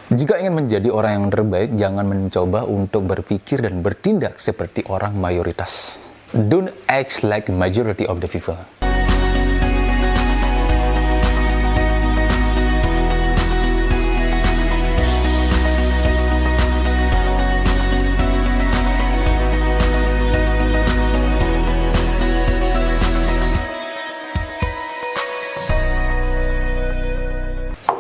Jika ingin menjadi orang yang terbaik, jangan mencoba untuk berpikir dan bertindak seperti orang mayoritas. Don't act like majority of the people.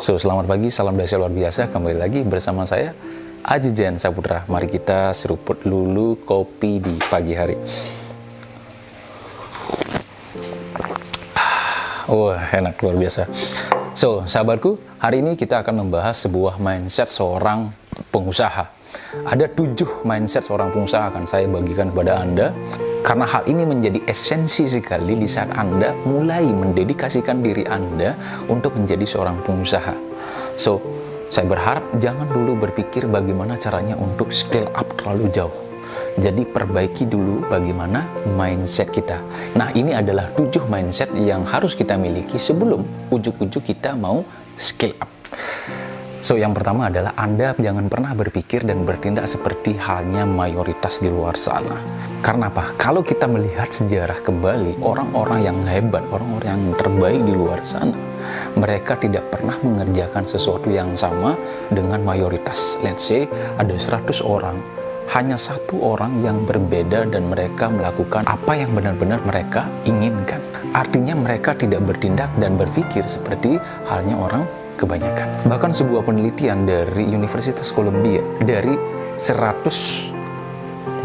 So, selamat pagi, salam dahsyat luar biasa. Kembali lagi bersama saya, Aji Jen Saputra. Mari kita seruput dulu kopi di pagi hari. Wah, enak luar biasa. So, sahabatku, hari ini kita akan membahas sebuah mindset seorang pengusaha. Ada 7 mindset seorang pengusaha akan saya bagikan kepada Anda. Karena hal ini menjadi esensi sekali di saat Anda mulai mendedikasikan diri Anda untuk menjadi seorang pengusaha. So, saya berharap jangan dulu berpikir bagaimana caranya untuk scale up terlalu jauh. Jadi perbaiki dulu bagaimana mindset kita. Nah, ini adalah 7 mindset yang harus kita miliki sebelum ujuk-ujuk kita mau scale up. So, yang pertama adalah Anda jangan pernah berpikir dan bertindak seperti halnya mayoritas di luar sana. Karena apa? Kalau kita melihat sejarah kembali, orang-orang yang hebat, orang-orang yang terbaik di luar sana, mereka tidak pernah mengerjakan sesuatu yang sama dengan mayoritas. Let's say, ada 100 orang, hanya 1 orang yang berbeda dan mereka melakukan apa yang benar-benar mereka inginkan. Artinya mereka tidak bertindak dan berpikir seperti halnya orang kebanyakan. Bahkan sebuah penelitian dari Universitas Columbia, dari 100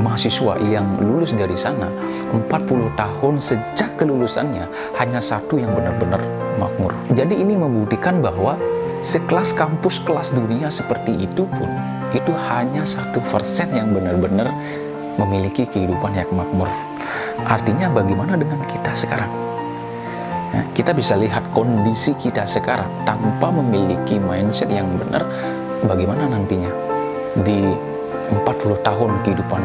mahasiswa yang lulus dari sana, 40 tahun sejak kelulusannya, hanya 1 yang benar-benar makmur. Jadi ini membuktikan bahwa sekelas kampus kelas dunia seperti itu pun, itu hanya 1% yang benar-benar memiliki kehidupan yang makmur. Artinya bagaimana dengan kita sekarang? Nah, kita bisa lihat kondisi kita sekarang tanpa memiliki mindset yang benar, bagaimana nantinya di 40 tahun kehidupan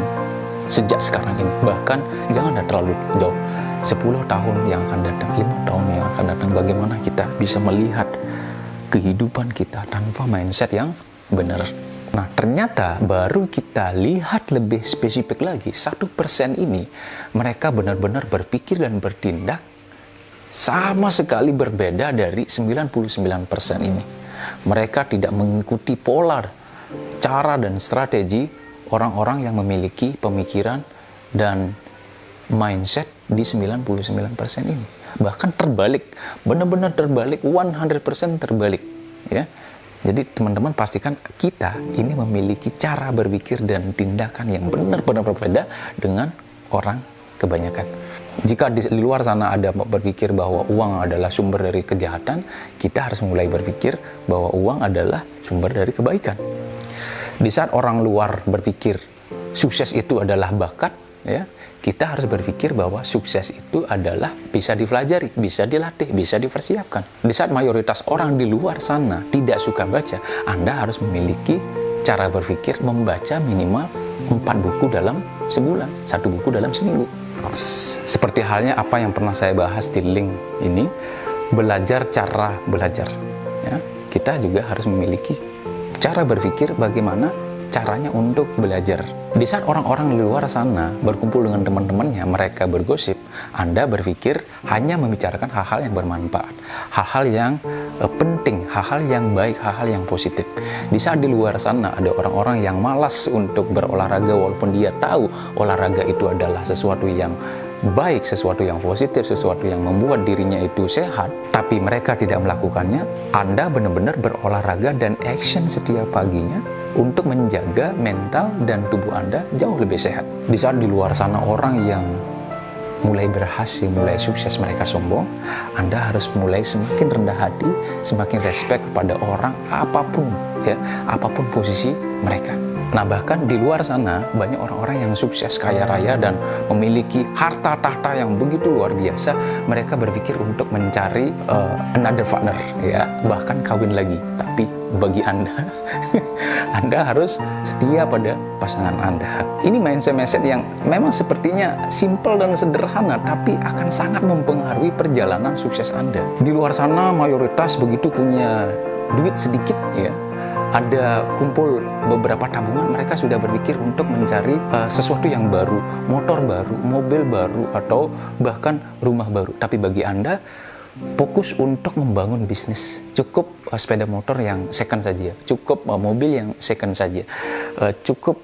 sejak sekarang ini. Bahkan jangan terlalu jauh, 10 tahun yang akan datang, 5 tahun yang akan datang, bagaimana kita bisa melihat kehidupan kita tanpa mindset yang benar. Nah, ternyata baru kita lihat lebih spesifik lagi, 1% ini mereka benar-benar berpikir dan bertindak sama sekali berbeda dari 99% ini. Mereka tidak mengikuti pola, cara dan strategi orang-orang yang memiliki pemikiran dan mindset di 99% ini. Bahkan terbalik, benar-benar terbalik, 100% terbalik, ya. Jadi teman-teman pastikan kita ini memiliki cara berpikir dan tindakan yang benar-benar berbeda dengan orang kebanyakan. Jika di luar sana ada berpikir bahwa uang adalah sumber dari kejahatan, kita harus mulai berpikir bahwa uang adalah sumber dari kebaikan. Di saat orang luar berpikir sukses itu adalah bakat, ya, kita harus berpikir bahwa sukses itu adalah bisa dipelajari, bisa dilatih, bisa dipersiapkan. Di saat mayoritas orang di luar sana tidak suka baca, Anda harus memiliki cara berpikir membaca minimal 4 buku dalam sebulan, 1 buku dalam seminggu. Seperti halnya apa yang pernah saya bahas di link ini, belajar cara belajar, ya. Kita juga harus memiliki cara berpikir bagaimana caranya untuk belajar. Di saat orang-orang di luar sana berkumpul dengan teman-temannya, mereka bergosip, Anda berpikir hanya membicarakan hal-hal yang bermanfaat, hal-hal yang penting, hal-hal yang baik, hal-hal yang positif. Di saat di luar sana ada orang-orang yang malas untuk berolahraga walaupun dia tahu olahraga itu adalah sesuatu yang baik, sesuatu yang positif, sesuatu yang membuat dirinya itu sehat, tapi mereka tidak melakukannya. Anda benar-benar berolahraga dan action setiap paginya untuk menjaga mental dan tubuh Anda jauh lebih sehat. Di saat di luar sana orang yang mulai berhasil, mulai sukses, mereka sombong, Anda harus mulai semakin rendah hati, semakin respect kepada orang apapun, ya, apapun posisi mereka. Nah, bahkan di luar sana banyak orang-orang yang sukses, kaya raya dan memiliki harta tahta yang begitu luar biasa. Mereka berpikir untuk mencari another partner, ya, bahkan kawin lagi. Tapi bagi Anda, Anda harus setia pada pasangan Anda. Ini mindset yang memang sepertinya simple dan sederhana, tapi akan sangat mempengaruhi perjalanan sukses Anda. Di luar sana mayoritas begitu punya duit sedikit, ya, ada kumpul beberapa tabungan, mereka sudah berpikir untuk mencari sesuatu yang baru, motor baru, mobil baru, atau bahkan rumah baru. Tapi bagi Anda, fokus untuk membangun bisnis. Cukup sepeda motor yang second saja, cukup mobil yang second saja, cukup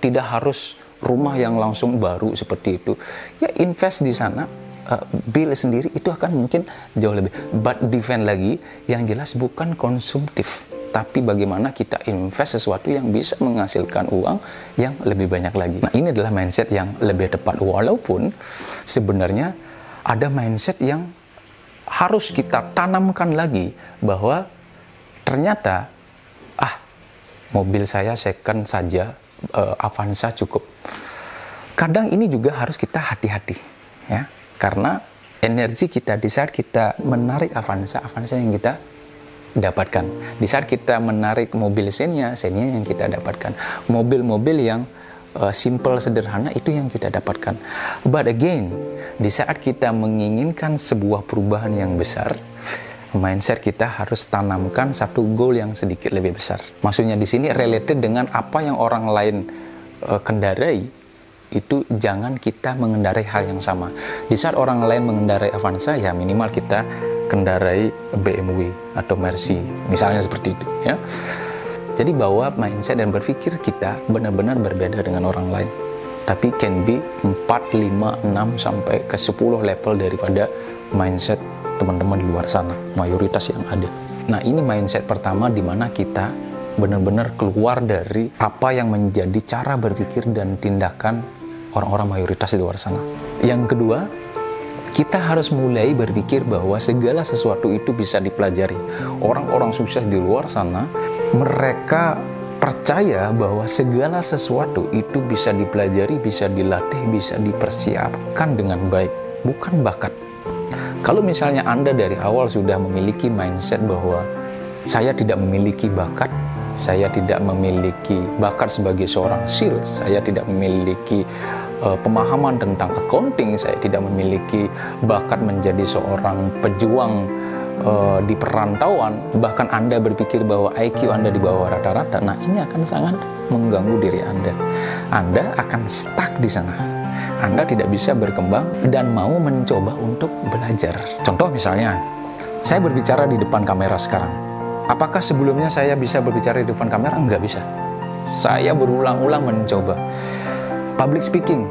tidak harus rumah yang langsung baru seperti itu. Ya, invest di sana, build sendiri, itu akan mungkin jauh lebih. But defend lagi, yang jelas bukan konsumtif, tapi bagaimana kita invest sesuatu yang bisa menghasilkan uang yang lebih banyak lagi. Nah, ini adalah mindset yang lebih tepat. Walaupun sebenarnya ada mindset yang harus kita tanamkan lagi, bahwa ternyata mobil saya second saja, Avanza cukup. Kadang ini juga harus kita hati-hati, ya, karena energi kita di saat kita menarik Avanza yang kita dapatkan. Di saat kita menarik mobil Xenia yang kita dapatkan. Mobil-mobil yang simple, sederhana, itu yang kita dapatkan. But again, di saat kita menginginkan sebuah perubahan yang besar, mindset kita harus tanamkan satu goal yang sedikit lebih besar. Maksudnya di sini related dengan apa yang orang lain kendarai, itu jangan kita mengendarai hal yang sama. Di saat orang lain mengendarai Avanza, ya minimal kita kendarai BMW atau Mercy, misalnya seperti itu, ya. Jadi bawa mindset dan berpikir kita benar-benar berbeda dengan orang lain. Tapi can be 4, 5, 6 sampai ke 10 level daripada mindset teman-teman di luar sana, mayoritas yang ada. Nah, ini mindset pertama di mana kita benar-benar keluar dari apa yang menjadi cara berpikir dan tindakan orang-orang mayoritas di luar sana. Yang kedua, kita harus mulai berpikir bahwa segala sesuatu itu bisa dipelajari. Orang-orang sukses di luar sana, mereka percaya bahwa segala sesuatu itu bisa dipelajari, bisa dilatih, bisa dipersiapkan dengan baik, bukan bakat. Kalau misalnya Anda dari awal sudah memiliki mindset bahwa saya tidak memiliki bakat, saya tidak memiliki bakat sebagai seorang sales, saya tidak memiliki pemahaman tentang accounting, saya tidak memiliki bakat menjadi seorang pejuang di perantauan, bahkan Anda berpikir bahwa IQ Anda di bawah rata-rata, nah ini akan sangat mengganggu diri Anda. Anda akan stuck di sana. Anda tidak bisa berkembang dan mau mencoba untuk belajar. Contoh misalnya, saya berbicara di depan kamera sekarang. Apakah sebelumnya saya bisa berbicara di depan kamera? Enggak bisa. Saya berulang-ulang mencoba. Public speaking,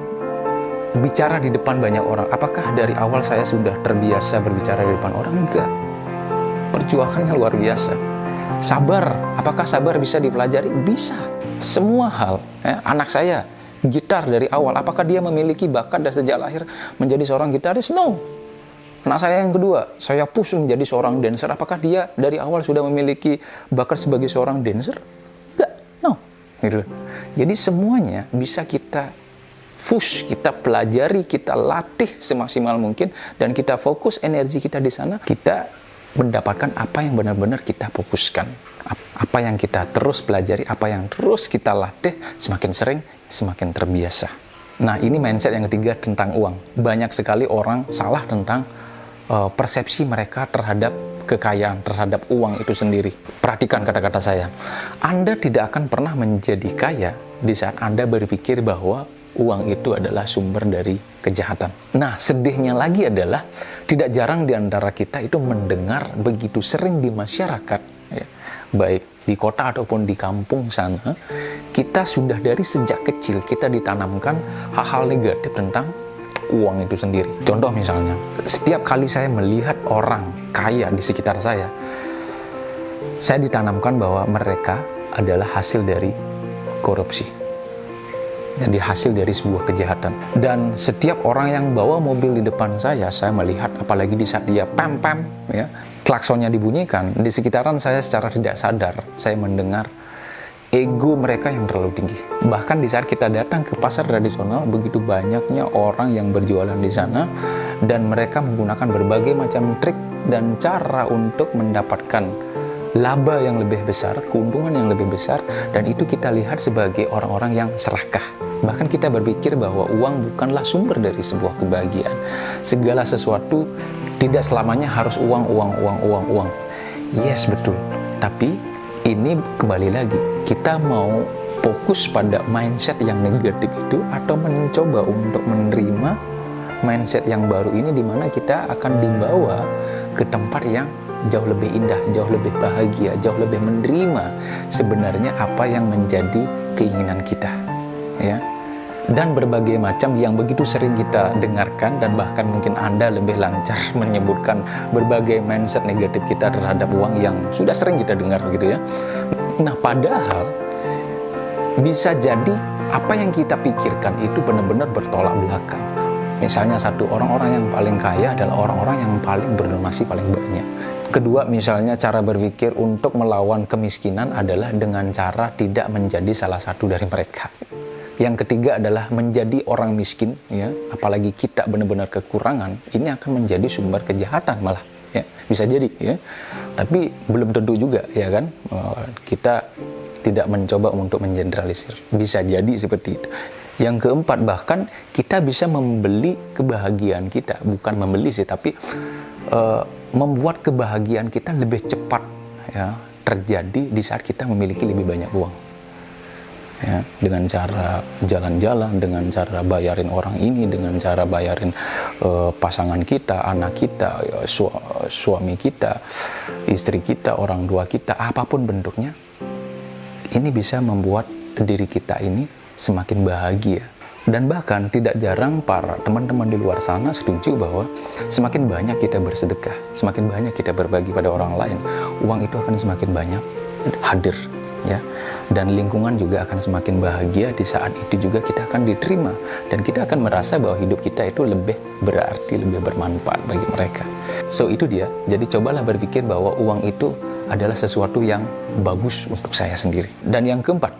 bicara di depan banyak orang. Apakah dari awal saya sudah terbiasa berbicara di depan orang? Enggak. Perjuangannya luar biasa. Sabar, apakah sabar bisa dipelajari? Bisa. Semua hal. Anak saya gitar dari awal, apakah dia memiliki bakat dan sejak lahir menjadi seorang gitaris? No. Anak saya yang kedua, saya push menjadi seorang dancer. Apakah dia dari awal sudah memiliki bakat sebagai seorang dancer? Enggak. No. Gitu. Jadi semuanya bisa kita push, kita pelajari, kita latih semaksimal mungkin, dan kita fokus energi kita di sana, kita mendapatkan apa yang benar-benar kita fokuskan. Apa yang kita terus pelajari, apa yang terus kita latih, semakin sering, semakin terbiasa. Nah, ini mindset yang ketiga tentang uang. Banyak sekali orang salah tentang persepsi mereka terhadap kekayaan, terhadap uang itu sendiri. Perhatikan kata-kata saya. Anda tidak akan pernah menjadi kaya di saat Anda berpikir bahwa uang itu adalah sumber dari kejahatan. Nah, sedihnya lagi adalah tidak jarang di antara kita itu mendengar begitu sering di masyarakat, ya, baik di kota ataupun di kampung sana, kita sudah dari sejak kecil kita ditanamkan hal-hal negatif tentang uang itu sendiri. Contoh misalnya, setiap kali saya melihat orang kaya di sekitar saya ditanamkan bahwa mereka adalah hasil dari korupsi. Jadi hasil dari sebuah kejahatan. Dan setiap orang yang bawa mobil di depan saya melihat, apalagi di saat dia pam-pam, ya, klaksonnya dibunyikan, di sekitaran saya secara tidak sadar, saya mendengar ego mereka yang terlalu tinggi. Bahkan di saat kita datang ke pasar tradisional, begitu banyaknya orang yang berjualan di sana, dan mereka menggunakan berbagai macam trik dan cara untuk mendapatkan laba yang lebih besar, keuntungan yang lebih besar, dan itu kita lihat sebagai orang-orang yang serakah. Bahkan kita berpikir bahwa uang bukanlah sumber dari sebuah kebahagiaan. Segala sesuatu tidak selamanya harus uang. Yes, betul. Tapi Ini kembali lagi, kita mau fokus pada mindset yang negatif itu atau mencoba untuk menerima mindset yang baru ini, di mana kita akan dibawa ke tempat yang jauh lebih indah, jauh lebih bahagia, jauh lebih menerima sebenarnya apa yang menjadi keinginan kita, ya. Dan berbagai macam yang begitu sering kita dengarkan, dan bahkan mungkin Anda lebih lancar menyebutkan berbagai mindset negatif kita terhadap uang yang sudah sering kita dengar gitu ya. Nah, padahal bisa jadi apa yang kita pikirkan itu benar-benar bertolak belakang. Misalnya satu, orang-orang yang paling kaya adalah orang-orang yang paling berdonasi paling banyak. Kedua, misalnya cara berpikir untuk melawan kemiskinan adalah dengan cara tidak menjadi salah satu dari mereka. Yang ketiga adalah menjadi orang miskin, ya, apalagi kita benar-benar kekurangan, ini akan menjadi sumber kejahatan malah, ya, bisa jadi, ya. Tapi belum tentu juga, ya kan, kita tidak mencoba untuk mengeneralisir, bisa jadi seperti itu. Yang keempat, bahkan kita bisa membeli kebahagiaan kita, bukan membeli sih, tapi membuat kebahagiaan kita lebih cepat, ya, terjadi di saat kita memiliki lebih banyak uang, ya, dengan cara jalan-jalan, dengan cara bayarin orang ini, dengan cara bayarin pasangan kita, anak kita, ya, suami kita, istri kita, orang tua kita, apapun bentuknya, ini bisa membuat diri kita ini semakin bahagia. Dan bahkan tidak jarang para teman-teman di luar sana setuju bahwa semakin banyak kita bersedekah, semakin banyak kita berbagi pada orang lain, uang itu akan semakin banyak hadir, ya. Dan lingkungan juga akan semakin bahagia. Di saat itu juga kita akan diterima, dan kita akan merasa bahwa hidup kita itu lebih berarti, lebih bermanfaat bagi mereka. So itu dia. Jadi cobalah berpikir bahwa uang itu adalah sesuatu yang bagus untuk saya sendiri. Dan yang keempat,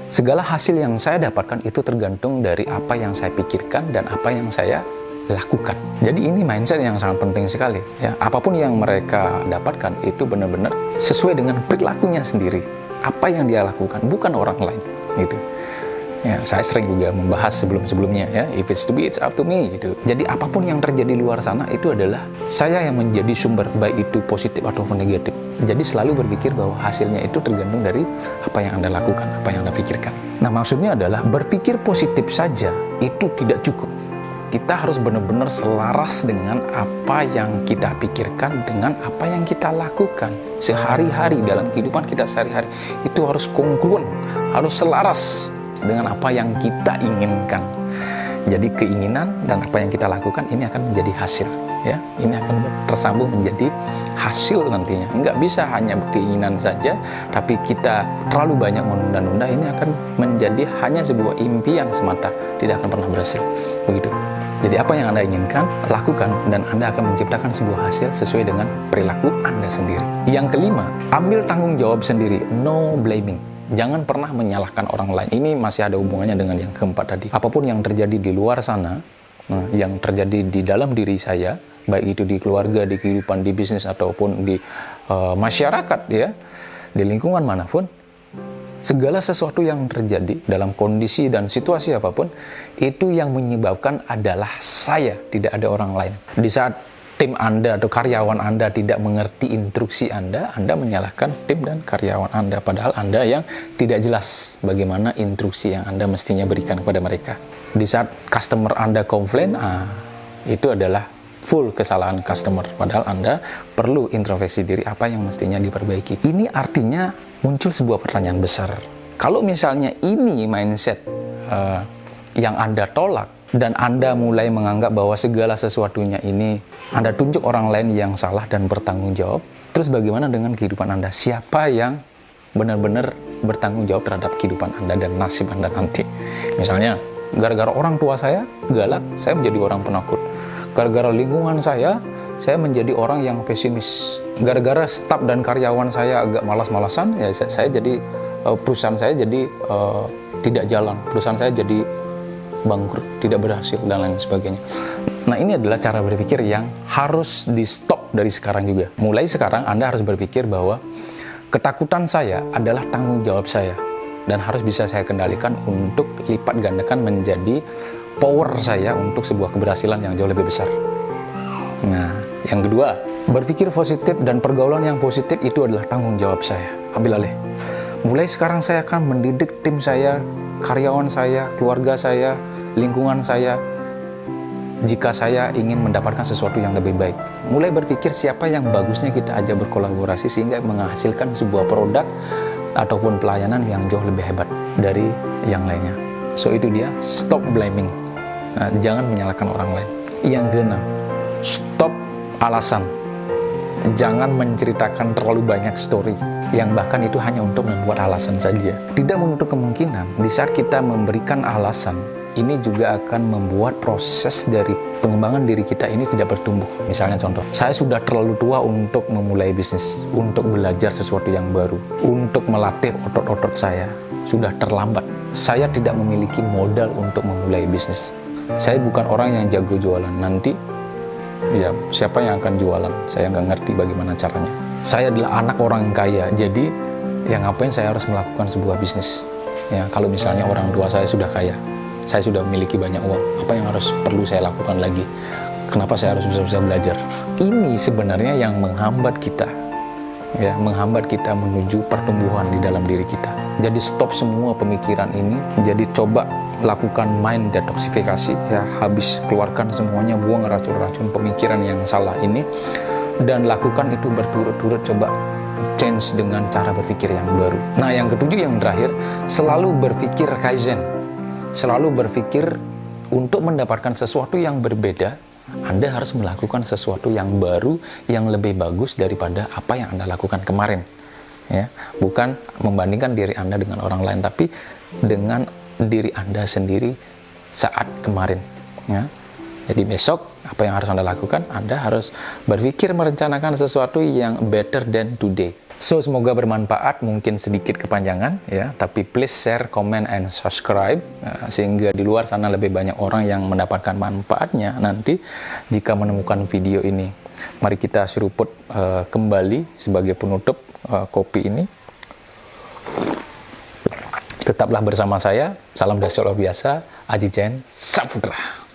segala hasil yang saya dapatkan itu tergantung dari apa yang saya pikirkan dan apa yang saya lakukan. Jadi ini mindset yang sangat penting sekali, ya. Apapun yang mereka dapatkan itu benar-benar sesuai dengan perilakunya sendiri. Apa yang dia lakukan, bukan orang lain, gitu. Ya, saya sering juga membahas sebelum-sebelumnya, ya, if it's to be, it's up to me, gitu. Jadi apapun yang terjadi di luar sana itu adalah saya yang menjadi sumber, baik itu positif ataupun negatif. Jadi selalu berpikir bahwa hasilnya itu tergantung dari apa yang Anda lakukan, apa yang Anda pikirkan. Nah, maksudnya adalah berpikir positif saja itu tidak cukup. Kita harus benar-benar selaras dengan apa yang kita pikirkan, dengan apa yang kita lakukan sehari-hari dalam kehidupan kita sehari-hari. Itu harus kongruen, harus selaras dengan apa yang kita inginkan. Jadi keinginan dan apa yang kita lakukan ini akan menjadi hasil, ya. Ini akan tersambung menjadi hasil nantinya. Enggak bisa hanya keinginan saja, tapi kita terlalu banyak menunda-nunda, ini akan menjadi hanya sebuah impian semata, tidak akan pernah berhasil. Begitu. Jadi apa yang Anda inginkan, lakukan, dan Anda akan menciptakan sebuah hasil sesuai dengan perilaku Anda sendiri. Yang kelima, ambil tanggung jawab sendiri, no blaming. Jangan pernah menyalahkan orang lain. Ini masih ada hubungannya dengan yang keempat tadi. Apapun yang terjadi di luar sana, yang terjadi di dalam diri saya, baik itu di keluarga, di kehidupan, di bisnis, ataupun di masyarakat, ya, di lingkungan manapun, segala sesuatu yang terjadi dalam kondisi dan situasi apapun, itu yang menyebabkan adalah saya, tidak ada orang lain. Di saat tim Anda atau karyawan Anda tidak mengerti instruksi Anda menyalahkan tim dan karyawan Anda, padahal Anda yang tidak jelas bagaimana instruksi yang Anda mestinya berikan kepada mereka. Di saat customer Anda komplain, itu adalah full kesalahan customer, padahal Anda perlu introspeksi diri apa yang mestinya diperbaiki. Ini artinya muncul sebuah pertanyaan besar. Kalau misalnya ini mindset yang Anda tolak, dan Anda mulai menganggap bahwa segala sesuatunya ini Anda tunjuk orang lain yang salah dan bertanggung jawab, terus bagaimana dengan kehidupan Anda? Siapa yang benar-benar bertanggung jawab terhadap kehidupan Anda dan nasib Anda nanti? Misalnya, gara-gara orang tua saya galak, saya menjadi orang penakut. Gara-gara lingkungan saya menjadi orang yang pesimis. Gara-gara staf dan karyawan saya agak malas-malasan, ya saya jadi perusahaan saya jadi tidak jalan, perusahaan saya jadi bangkrut, tidak berhasil, dan lain sebagainya. Nah, ini adalah cara berpikir yang harus di stop dari sekarang juga. Mulai sekarang Anda harus berpikir bahwa ketakutan saya adalah tanggung jawab saya, dan harus bisa saya kendalikan untuk lipat gandakan menjadi power saya untuk sebuah keberhasilan yang jauh lebih besar. Nah, Yang kedua, berpikir positif dan pergaulan yang positif itu adalah tanggung jawab saya. Ambil alih. Mulai sekarang saya akan mendidik tim saya, karyawan saya, keluarga saya, lingkungan saya, jika saya ingin mendapatkan sesuatu yang lebih baik. Mulai berpikir siapa yang bagusnya kita ajak berkolaborasi sehingga menghasilkan sebuah produk ataupun pelayanan yang jauh lebih hebat dari yang lainnya. So itu dia, stop blaming. Nah, jangan menyalahkan orang lain. Yang keenam, stop alasan. Jangan menceritakan terlalu banyak story yang bahkan itu hanya untuk membuat alasan saja. Tidak menutup kemungkinan di saat kita memberikan alasan, ini juga akan membuat proses dari pengembangan diri kita ini tidak bertumbuh. Misalnya contoh, saya sudah terlalu tua untuk memulai bisnis, untuk belajar sesuatu yang baru, untuk melatih otot-otot saya. Sudah terlambat. Saya tidak memiliki modal untuk memulai bisnis. Saya bukan orang yang jago jualan. Nanti, ya siapa yang akan jualan? Saya nggak ngerti bagaimana caranya. Saya adalah anak orang kaya, jadi ya ngapain saya harus melakukan sebuah bisnis? Ya, kalau misalnya orang tua saya sudah kaya, saya sudah memiliki banyak uang, apa yang perlu saya lakukan lagi? Kenapa saya harus bisa belajar? Ini sebenarnya yang menghambat kita, ya, menghambat kita menuju pertumbuhan di dalam diri kita. Jadi stop semua pemikiran ini. Jadi coba lakukan mind detoxifikasi, ya, habis keluarkan semuanya, buang racun-racun pemikiran yang salah ini, dan lakukan itu berturut-turut. Coba change dengan cara berpikir yang baru. Nah, yang ketujuh, yang terakhir, selalu berpikir kaizen. Selalu berpikir untuk mendapatkan sesuatu yang berbeda, Anda harus melakukan sesuatu yang baru, yang lebih bagus daripada apa yang Anda lakukan kemarin. Ya, bukan membandingkan diri Anda dengan orang lain, tapi dengan diri Anda sendiri saat kemarin. Ya. Jadi besok apa yang harus Anda lakukan? Anda harus berpikir merencanakan sesuatu yang better than today. So, semoga bermanfaat, mungkin sedikit kepanjangan, ya, tapi please share, comment, and subscribe, sehingga di luar sana lebih banyak orang yang mendapatkan manfaatnya nanti jika menemukan video ini. Mari kita seruput kembali sebagai penutup kopi ini. Tetaplah bersama saya, salam dahsyat luar biasa, Aji Jain Saputra.